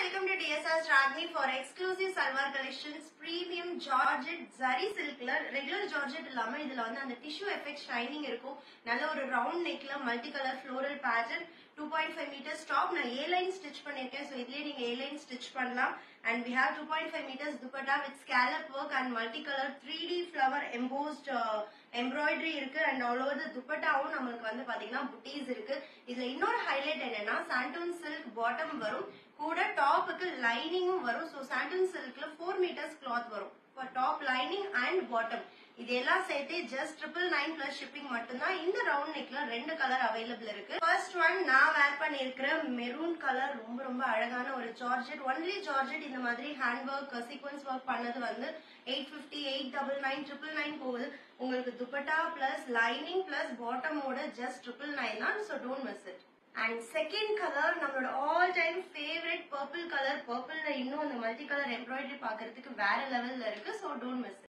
welcome to DSR Ragni for exclusive salwar collections, premium Georgette zari silk la regular Georgette illama idhula vandu and tissue effect shining irukum nalla oru round neck la multicolor floral pattern 2.5 meters top na A-line stitch பண்ணிருக்கேன் so idile neenga A-line stitch பண்ணலாம் and we have 2.5 meters dupatta with scallop work and multicolor 3D flower embossed embroidery இருக்கு and all over the dupattaவும் நமக்கு வந்து பாத்தீங்கன்னா booties இருக்கு. இதுல இன்னொரு highlight என்னன்னா santoon silk bottom வரும் கூட டாப்புக்கு லைனிங்கும் வரும். so santoon silkல 4 meters cloth வரும் for top lining and bottom. இதெல்லாம் சேர்த்து just 999 plus shipping மட்டும்தான். இந்த ரவுண்ட் நெக்ல ரெண்டு கலர் அவைலபிள் இருக்கு. ஃபர்ஸ்ட் ஒன் நான் வேர் பண்ணிருக்கிற மெரூன் கலர் ரொம்ப அழகான ஒரு ஜார்ஜெட். ஒன்லி ஜார்ஜெட் இந்த மாதிரி ஹேண்ட் ஒர்க் சீக்வன்ஸ் ஒர்க் பண்ணது வந்து 850 899 999 போகுது. உங்களுக்கு துப்பட்டா பிளஸ் லைனிங் பிளஸ் பாட்டமோட just 999 தான். so don't miss it. And second color நம்மளோட all time favorite purple color. purple ல இன்னும் அந்த மல்டி கலர் எம்ப்ராய்டரி பாக்குறதுக்கு வேற லெவல்ல இருக்கு. so don't miss it.